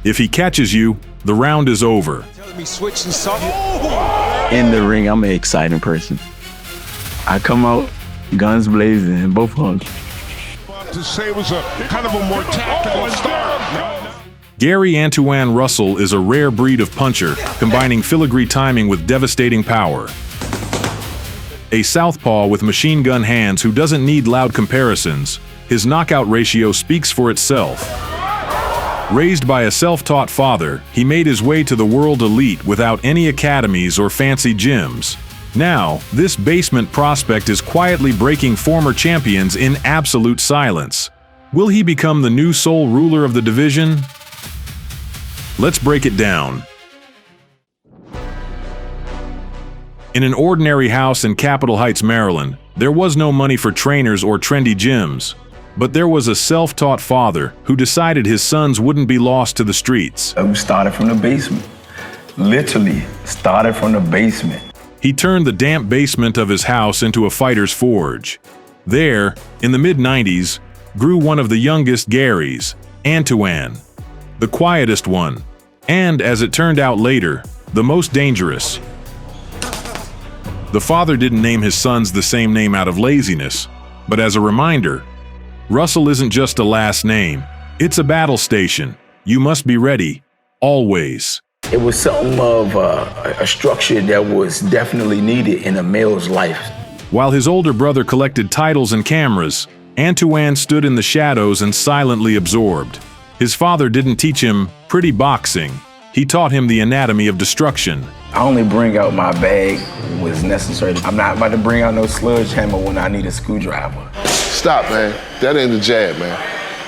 If he catches you, the round is over. In the ring, I'm an exciting person. I come out, guns blazing, and both hugs. To say it was a kind of a more tactical start. Gary Antuanne Russell is a rare breed of puncher, combining filigree timing with devastating power. A southpaw with machine gun hands who doesn't need loud comparisons, his knockout ratio speaks for itself. Raised by a self-taught father, he made his way to the world elite without any academies or fancy gyms. Now, this basement prospect is quietly breaking former champions in absolute silence. Will he become the new sole ruler of the division? Let's break it down. In an ordinary house in Capitol Heights, Maryland, there was no money for trainers or trendy gyms. But there was a self-taught father who decided his sons wouldn't be lost to the streets. We started from the basement. Literally started from the basement. He turned the damp basement of his house into a fighter's forge. There, in the mid-90s, grew one of the youngest Garys, Antuanne, the quietest one, and, as it turned out later, the most dangerous. The father didn't name his sons the same name out of laziness, but as a reminder, Russell isn't just a last name, it's a battle station. You must be ready, always. It was something of a structure that was definitely needed in a male's life. While his older brother collected titles and cameras, Antuanne stood in the shadows and silently absorbed. His father didn't teach him pretty boxing. He taught him the anatomy of destruction. I only bring out my bag when it's necessary. I'm not about to bring out no sledgehammer when I need a screwdriver. Stop, man. That ain't a jab, man.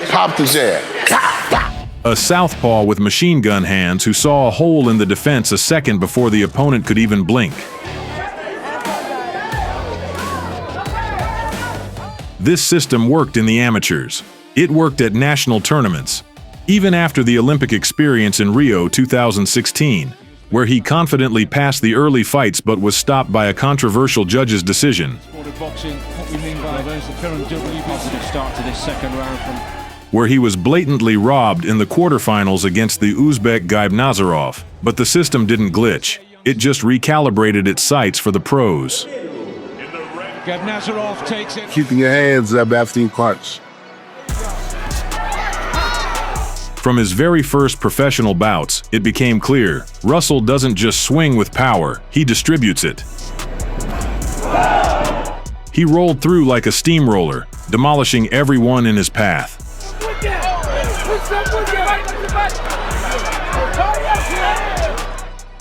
Pop the jab. A southpaw with machine gun hands who saw a hole in the defense a second before the opponent could even blink. This system worked in the amateurs. It worked at national tournaments, even after the Olympic experience in Rio 2016, where he confidently passed the early fights but was stopped by a controversial judge's decision. Where he was blatantly robbed in the quarterfinals against the Uzbek Gaibnazarov, but the system didn't glitch. It just recalibrated its sights for the pros. Gaibnazarov takes it. Keeping your hands up after you punch. From his very first professional bouts, it became clear, Russell doesn't just swing with power, he distributes it. He rolled through like a steamroller, demolishing everyone in his path.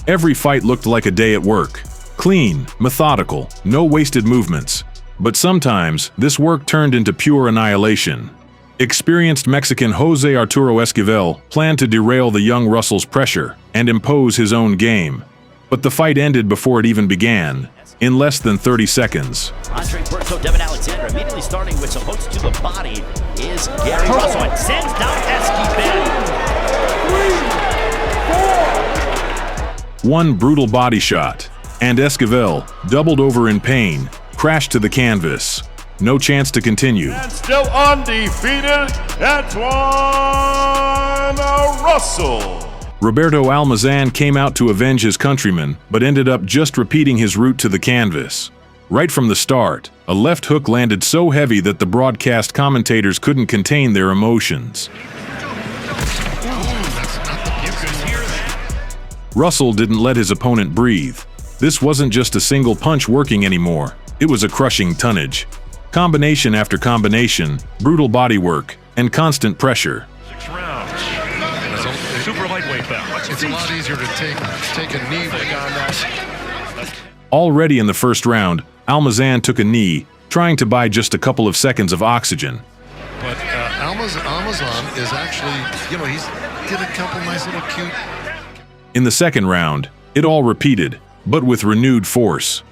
Every fight looked like a day at work. Clean, methodical, no wasted movements. But sometimes, this work turned into pure annihilation. Experienced Mexican Jose Arturo Esquivel planned to derail the young Russell's pressure and impose his own game. But the fight ended before it even began, in less than 30 seconds. Andre Berto, Devin Alexander immediately starting with some hooks to the body is Gary Russell and sends down Esquivel. One brutal body shot, and Esquivel, doubled over in pain, crashed to the canvas. No chance to continue. And still undefeated, Antuanne Russell. Roberto Almazan came out to avenge his countryman, but ended up just repeating his route to the canvas. Right from the start, a left hook landed so heavy that the broadcast commentators couldn't contain their emotions. Russell didn't let his opponent breathe. This wasn't just a single punch working anymore, it was a crushing tonnage. Combination after combination, brutal bodywork, and constant pressure. 6 rounds. And it's a super lightweight bout. It's a lot easier to take a knee like on that. Already in the first round, Almazan took a knee, trying to buy just a couple of seconds of oxygen. But Almazan is actually, he's did a couple nice little cute. In the second round, it all repeated, but with renewed force.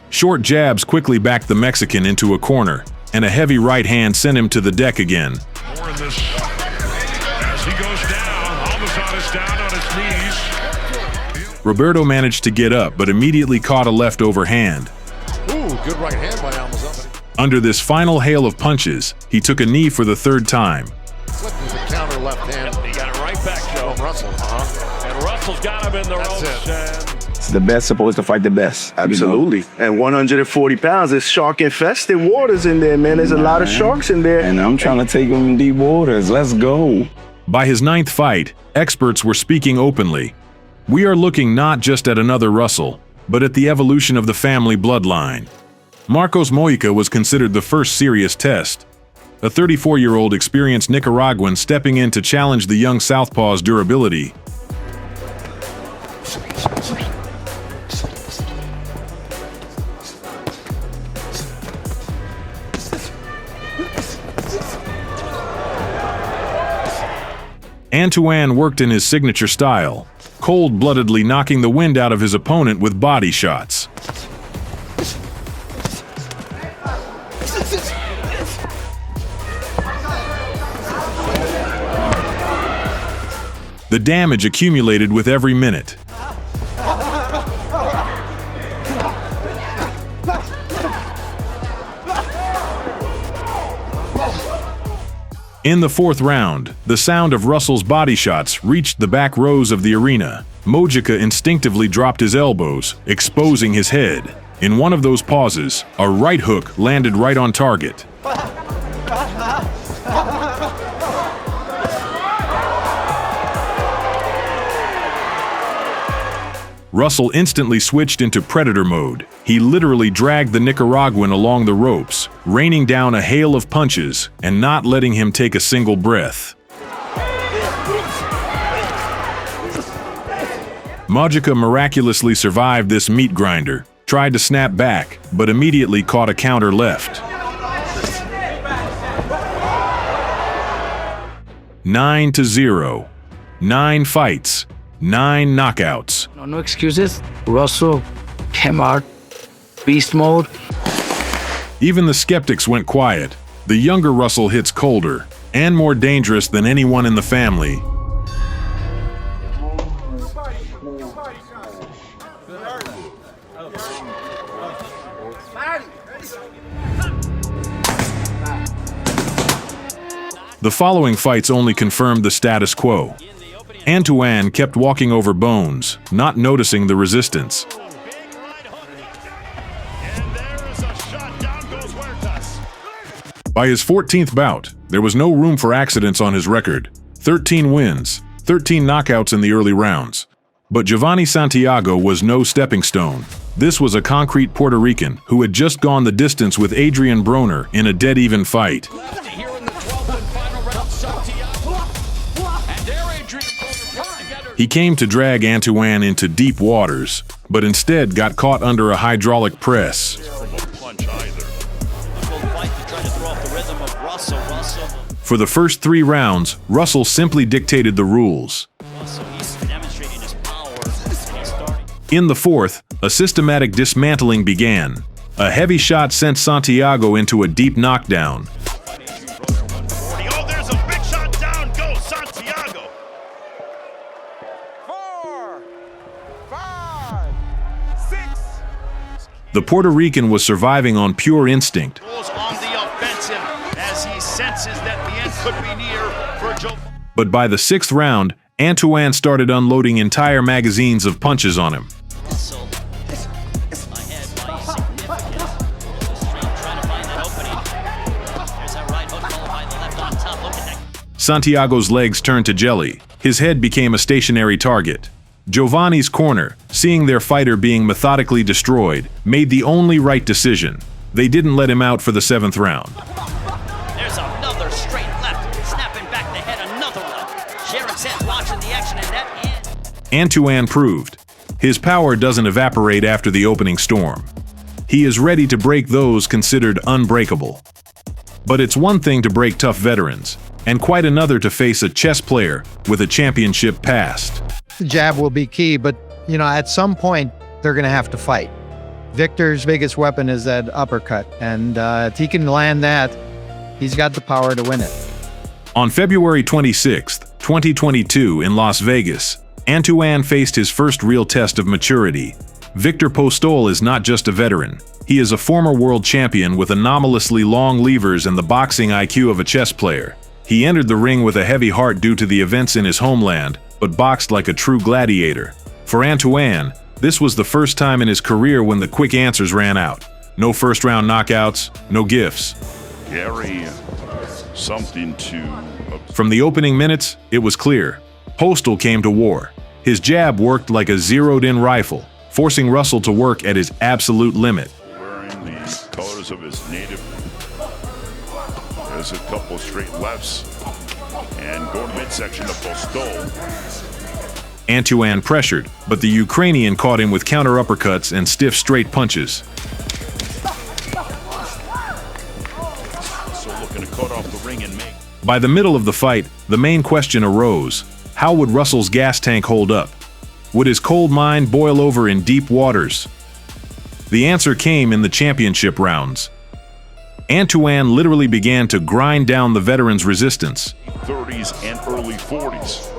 Short jabs quickly backed the Mexican into a corner, and a heavy right hand sent him to the deck again. More in this. As he goes down, Almazan is down on his knees. Roberto managed to get up, but immediately caught a left overhand. Ooh, good right hand by Almazan. Under this final hail of punches, he took a knee for the third time. left hand. He got it right back, Joe. Russell. And Russell's got him in the ropes. It's the best supposed to fight the best. Absolutely. And 140 pounds, there's shark-infested waters in there, man. There's a lot of sharks in there. And I'm trying to take him in deep waters. Let's go. By his 9th fight, experts were speaking openly. We are looking not just at another Russell, but at the evolution of the family bloodline. Marcos Mojica was considered the first serious test. A 34-year-old experienced Nicaraguan stepping in to challenge the young southpaw's durability. Antuanne worked in his signature style, cold-bloodedly knocking the wind out of his opponent with body shots. The damage accumulated with every minute. In the 4th round, the sound of Russell's body shots reached the back rows of the arena. Mojica instinctively dropped his elbows, exposing his head. In one of those pauses, a right hook landed right on target. Russell instantly switched into predator mode. He literally dragged the Nicaraguan along the ropes, raining down a hail of punches and not letting him take a single breath. Mojica miraculously survived this meat grinder, tried to snap back, but immediately caught a counter left. 9-0. 9 fights, 9 knockouts. No excuses. Russell came out, beast mode. Even the skeptics went quiet. The younger Russell hits colder and more dangerous than anyone in the family. The following fights only confirmed the status quo. Antuanne kept walking over bones, not noticing the resistance. By his 14th bout, there was no room for accidents on his record. 13 wins, 13 knockouts in the early rounds. But Giovanni Santiago was no stepping stone. This was a concrete Puerto Rican who had just gone the distance with Adrian Broner in a dead-even fight. He came to drag Antuanne into deep waters, but instead got caught under a hydraulic press. For the first 3 rounds, Russell simply dictated the rules. In the 4th, a systematic dismantling began. A heavy shot sent Santiago into a deep knockdown. The Puerto Rican was surviving on pure instinct. But by the 6th round, Antuanne started unloading entire magazines of punches on him. Santiago's legs turned to jelly. His head became a stationary target. Giovanni's corner, seeing their fighter being methodically destroyed, made the only right decision. They didn't let him out for the 7th round. There's another straight left, snapping back the head, another one. Sharon sat watching the action and that Antuanne proved his power doesn't evaporate after the opening storm. He is ready to break those considered unbreakable. But it's one thing to break tough veterans, and quite another to face a chess player with a championship past. The jab will be key, but, at some point, they're going to have to fight. Victor's biggest weapon is that uppercut, and if he can land that, he's got the power to win it. On February 26, 2022 in Las Vegas, Antuanne faced his first real test of maturity. Victor Postol is not just a veteran. He is a former world champion with anomalously long levers and the boxing IQ of a chess player. He entered the ring with a heavy heart due to the events in his homeland, but boxed like a true gladiator. For Antuanne, this was the first time in his career when the quick answers ran out. No first-round knockouts, no gifts. Gary, something to... From the opening minutes, it was clear. Postal came to war. His jab worked like a zeroed-in rifle, forcing Russell to work at his absolute limit. Wearing the colors of his native. There's a couple straight lefts. And going to midsection to Postal. Antuanne pressured, but the Ukrainian caught him with counter uppercuts and stiff straight punches. So looking to cut off the ring and make. By the middle of the fight, the main question arose. How would Russell's gas tank hold up? Would his cold mind boil over in deep waters? The answer came in the championship rounds. Antuanne literally began to grind down the veteran's resistance. 30s and early 40s.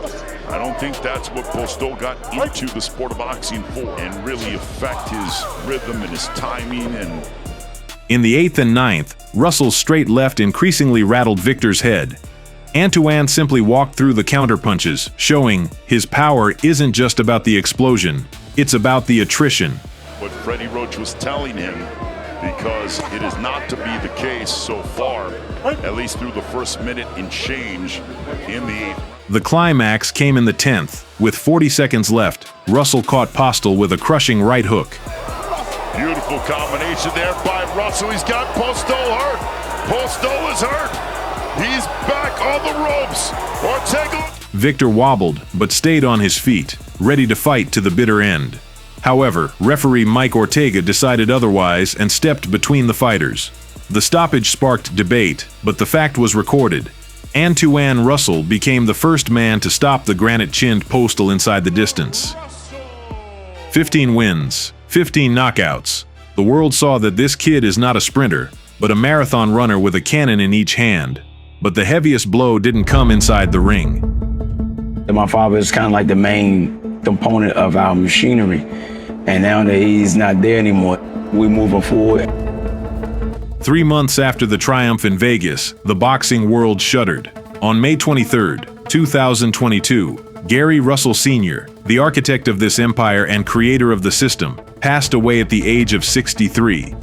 I don't think that's what Postal got into the sport of boxing for, and really affect his rhythm and his timing. And in the 8th and 9th, Russell's straight left increasingly rattled Victor's head. Antuanne simply walked through the counterpunches, showing his power isn't just about the explosion, it's about the attrition. What Freddie Roach was telling him, because it is not to be the case so far, at least through the first minute and change in the 8th. The climax came in the 10th. With 40 seconds left, Russell caught Postal with a crushing right hook. Beautiful combination there by Russell. He's got Postal hurt. Postal is hurt. He's back on the ropes. Ortega. Victor wobbled, but stayed on his feet, ready to fight to the bitter end. However, referee Mike Ortega decided otherwise and stepped between the fighters. The stoppage sparked debate, but the fact was recorded. Antuanne Russell became the first man to stop the granite-chinned Postal inside the distance. 15 wins, 15 knockouts. The world saw that this kid is not a sprinter, but a marathon runner with a cannon in each hand. But the heaviest blow didn't come inside the ring. My father is kind of like the main component of our machinery. And now that he's not there anymore, we're moving forward. 3 months after the triumph in Vegas, the boxing world shuddered. On May 23, 2022, Gary Russell Sr., the architect of this empire and creator of the system, passed away at the age of 63.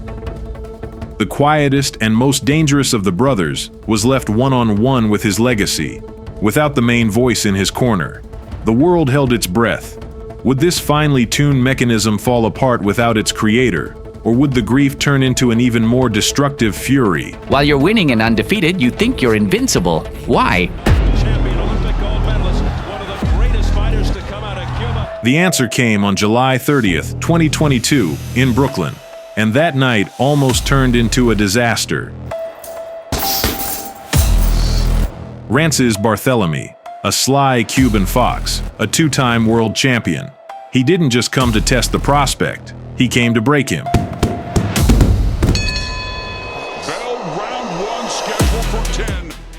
The quietest and most dangerous of the brothers was left one-on-one with his legacy, without the main voice in his corner. The world held its breath. Would this finely tuned mechanism fall apart without its creator? Or would the grief turn into an even more destructive fury? While you're winning and undefeated, you think you're invincible. Why? Champion, Olympic gold medalist, one of the greatest fighters to come out of Cuba. The answer came on July 30th, 2022, in Brooklyn. And that night almost turned into a disaster. Rances Barthélemy, a sly Cuban fox, a two-time world champion. He didn't just come to test the prospect, he came to break him.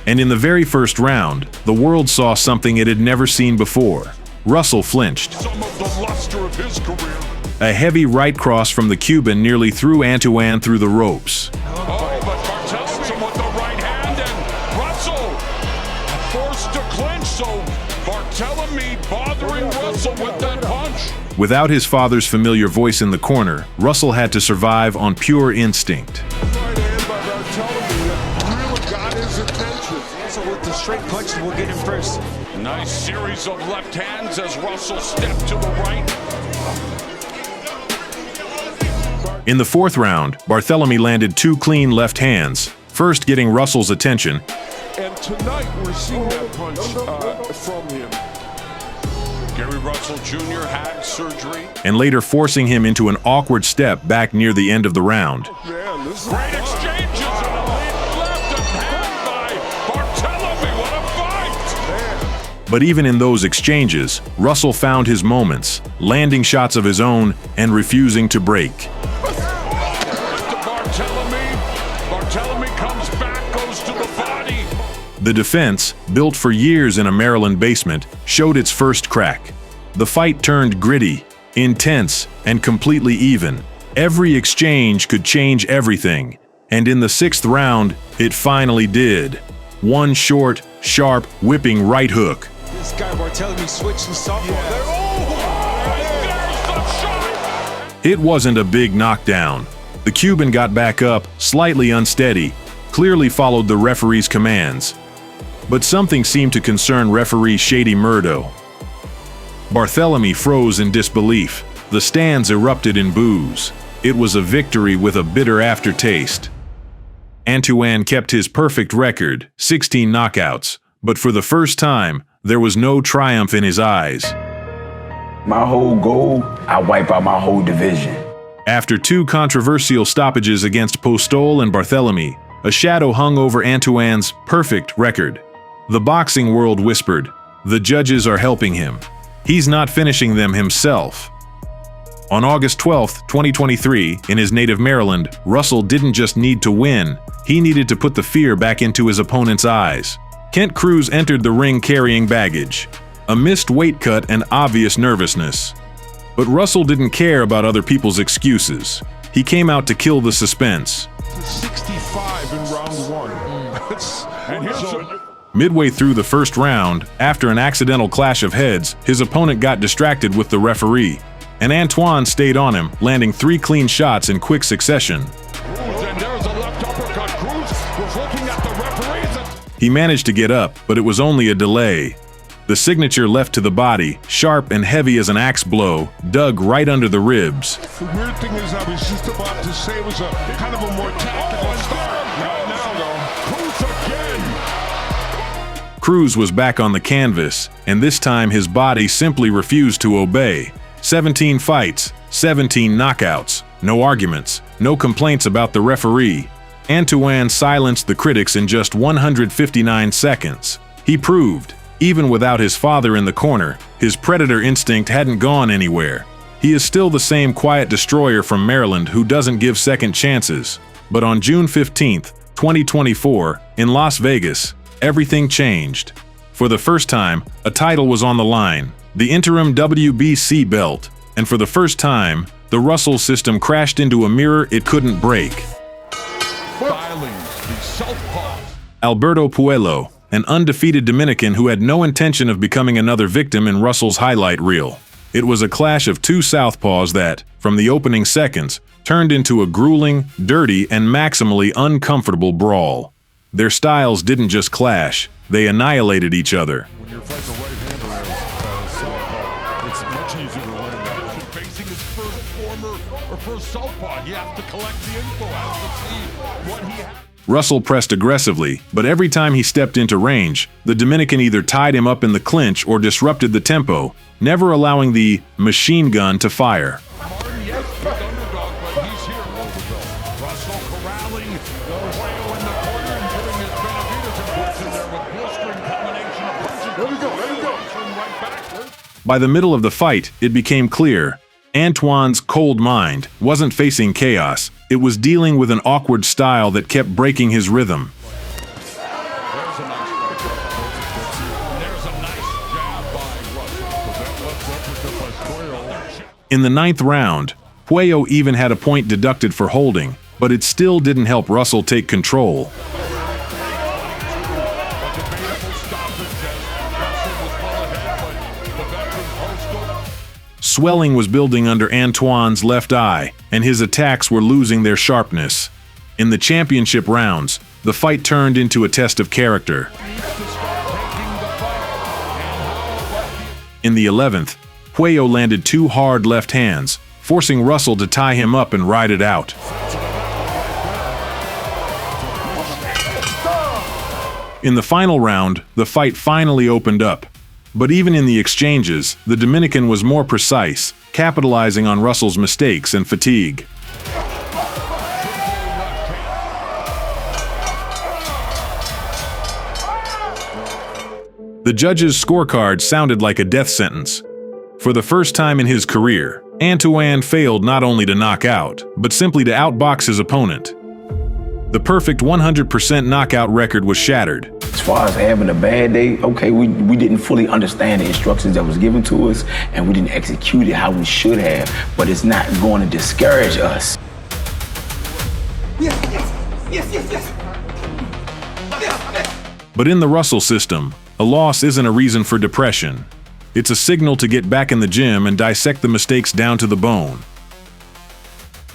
And in the very first round, the world saw something it had never seen before. Russell flinched. Some of the luster of his career. A heavy right cross from the Cuban nearly threw Antuanne through the ropes. Oh, but Barthélemy with the right hand, and Russell forced to clinch, so Barthélemy bothering Russell with that punch. Without his father's familiar voice in the corner, Russell had to survive on pure instinct. Right hand by Barthélemy really got his attention. So with the straight punch, we'll get him first. Nice series of left hands as Russell stepped to the right. In the fourth round, Barthélemy landed 2 clean left hands, first getting Russell's attention. And tonight we're seeing that punch from him. Gary Russell Jr. had surgery. And later forcing him into an awkward step back near the end of the round. Man, this is great exchanges and a left hand by Barthélemy. What a fight! Man. But even in those exchanges, Russell found his moments, landing shots of his own and refusing to break. Barthélemy comes back, goes to the body. The defense, built for years in a Maryland basement, showed its first crack. The fight turned gritty, intense, and completely even. Every exchange could change everything. And in the 6th round, it finally did. One short, sharp, whipping right hook. This guy Barthélemy switched to southpaw. It wasn't a big knockdown. The Cuban got back up, slightly unsteady, clearly followed the referee's commands. But something seemed to concern referee Shady Murdo. Barthélemy froze in disbelief. The stands erupted in boos. It was a victory with a bitter aftertaste. Antuanne kept his perfect record, 16 knockouts, but for the first time, there was no triumph in his eyes. My whole goal, I wipe out my whole division. After 2 controversial stoppages against Postol and Barthélemy, a shadow hung over Antuanne's perfect record. The boxing world whispered, the judges are helping him. He's not finishing them himself. On August 12, 2023, in his native Maryland, Russell didn't just need to win, he needed to put the fear back into his opponent's eyes. Kent Cruz entered the ring carrying baggage, a missed weight cut and obvious nervousness. But Russell didn't care about other people's excuses. He came out to kill the suspense. 65 in round 1. And here's Midway through the first round, after an accidental clash of heads, his opponent got distracted with the referee, and Antuanne stayed on him, landing 3 clean shots in quick succession. And there's a left uppercut. Cruz was looking at the referees. He managed to get up, but it was only a delay. The signature left to the body, sharp and heavy as an axe blow, dug right under the ribs. The weird thing is, I was just about to say it was a kind of a more tactical start. Now, though, Cruz again. Cruz was back on the canvas, and this time his body simply refused to obey. 17 fights, 17 knockouts, no arguments, no complaints about the referee. Antuanne silenced the critics in just 159 seconds. He proved, even without his father in the corner, his predator instinct hadn't gone anywhere. He is still the same quiet destroyer from Maryland who doesn't give second chances. But on June 15, 2024, in Las Vegas, everything changed. For the first time, a title was on the line, the interim WBC belt, and for the first time, the Russell system crashed into a mirror it couldn't break. Filings, the southpaw. Alberto Puello, an undefeated Dominican who had no intention of becoming another victim in Russell's highlight reel. It was a clash of 2 southpaws that, from the opening seconds, turned into a grueling, dirty, and maximally uncomfortable brawl. Their styles didn't just clash, they annihilated each other. When you're fighting a right-hander as southpaw, it's much easier to learn that. Facing his first former or first southpaw, he has to collect the info, has to see what he has. Russell pressed aggressively, but every time he stepped into range, the Dominican either tied him up in the clinch or disrupted the tempo, never allowing the machine gun to fire. Yes, big underdog, but he's here. Russell corralling Puello in the corner and putting his Benavides and puts in there with blistering combination of punches. There we go. Right back. By the middle of the fight, it became clear. Antuanne's cold mind wasn't facing chaos, it was dealing with an awkward style that kept breaking his rhythm. In the 9th round, Puello even had a point deducted for holding, but it still didn't help Russell take control. Swelling was building under Antuanne's left eye, and his attacks were losing their sharpness. In the championship rounds, the fight turned into a test of character. In the 11th, Puello landed 2 hard left hands, forcing Russell to tie him up and ride it out. In the final round, the fight finally opened up. But even in the exchanges, the Dominican was more precise, capitalizing on Russell's mistakes and fatigue. The judges' scorecard sounded like a death sentence. For the first time in his career, Antuanne failed not only to knock out, but simply to outbox his opponent. The perfect 100% knockout record was shattered. As far as having a bad day, okay, we didn't fully understand the instructions that was given to us, and we didn't execute it how we should have, but it's not going to discourage us. But in the Russell system, a loss isn't a reason for depression. It's a signal to get back in the gym and dissect the mistakes down to the bone.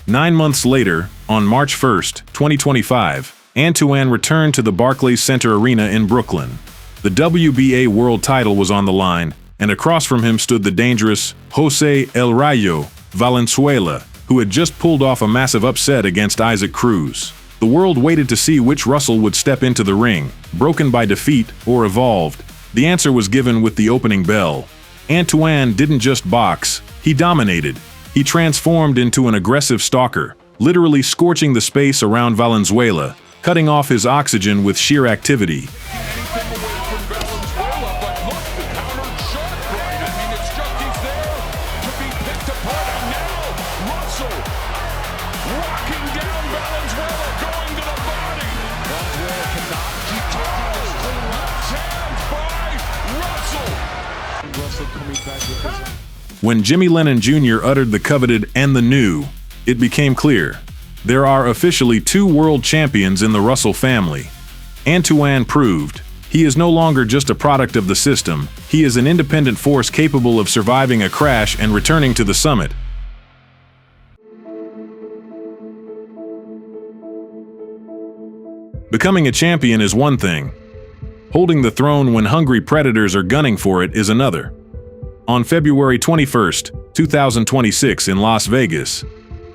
9 months later, on March 1st, 2025, Antuanne returned to the Barclays Center Arena in Brooklyn. The WBA world title was on the line, and across from him stood the dangerous Jose El Rayo Valenzuela, who had just pulled off a massive upset against Isaac Cruz. The world waited to see which Russell would step into the ring, broken by defeat or evolved. The answer was given with the opening bell. Antuanne didn't just box, he dominated. He transformed into an aggressive stalker, literally scorching the space around Valenzuela, cutting off his oxygen with sheer activity. When Jimmy Lennon Jr. uttered the coveted "and the new," it became clear. There are officially 2 world champions in the Russell family. Antuanne proved he is no longer just a product of the system, he is an independent force capable of surviving a crash and returning to the summit. Becoming a champion is one thing. Holding the throne when hungry predators are gunning for it is another. On February 21, 2026 in Las Vegas,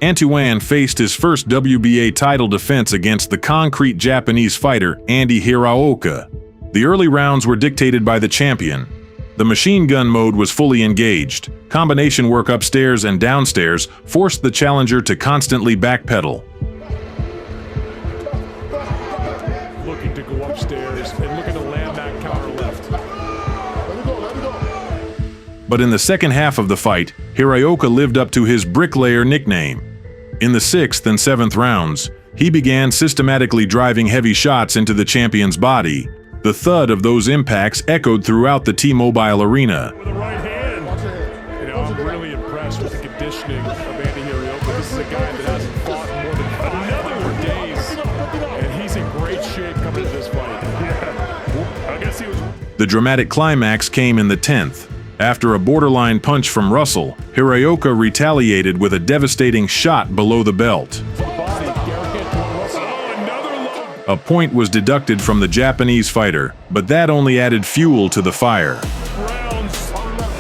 Antuanne faced his first WBA title defense against the concrete Japanese fighter Andy Hiraoka. The early rounds were dictated by the champion. The machine gun mode was fully engaged. Combination work upstairs and downstairs forced the challenger to constantly backpedal. Looking to go upstairs and looking to land that counter left. But in the second half of the fight, Hiraoka lived up to his bricklayer nickname. In the 6th and 7th rounds, he began systematically driving heavy shots into the champion's body. The thud of those impacts echoed throughout the T-Mobile Arena. With the right hand. You know, I'm really impressed with the conditioning of Andy Hiraoka. This is a guy that hasn't fought more than another days, and he's in great shape coming to this fight. I guess he was. The dramatic climax came in the 10th. After a borderline punch from Russell, Hiraoka retaliated with a devastating shot below the belt. A point was deducted from the Japanese fighter, but that only added fuel to the fire. Rounds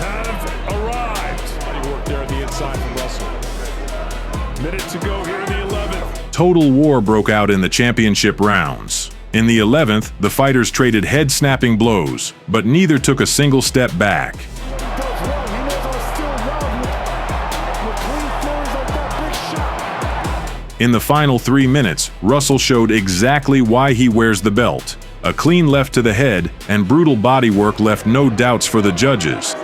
have arrived. He worked there on the inside from Russell. Minute to go here in the 11th. Total war broke out in the championship rounds. In the 11th, the fighters traded head-snapping blows, but neither took a single step back. In the final 3 minutes, Russell showed exactly why he wears the belt. A clean left to the head and brutal bodywork left no doubts for the judges.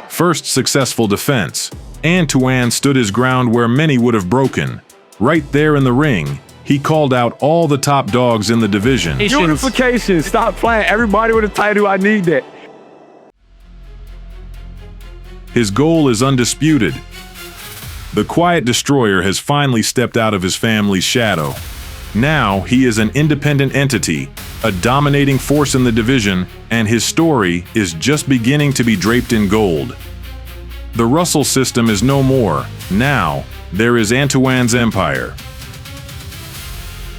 First successful defense. Antuanne stood his ground where many would have broken. Right there in the ring, he called out all the top dogs in the division. Unification, stop playing. Everybody with a title, I need that. His goal is undisputed. The Quiet Destroyer has finally stepped out of his family's shadow. Now he is an independent entity, a dominating force in the division, and his story is just beginning to be draped in gold. The Russell system is no more. Now, there is Antuanne's empire.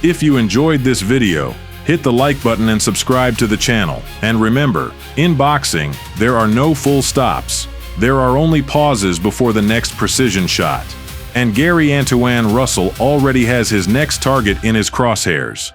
If you enjoyed this video, hit the like button and subscribe to the channel. And remember, in boxing, there are no full stops. There are only pauses before the next precision shot. And Antuanne Russell already has his next target in his crosshairs.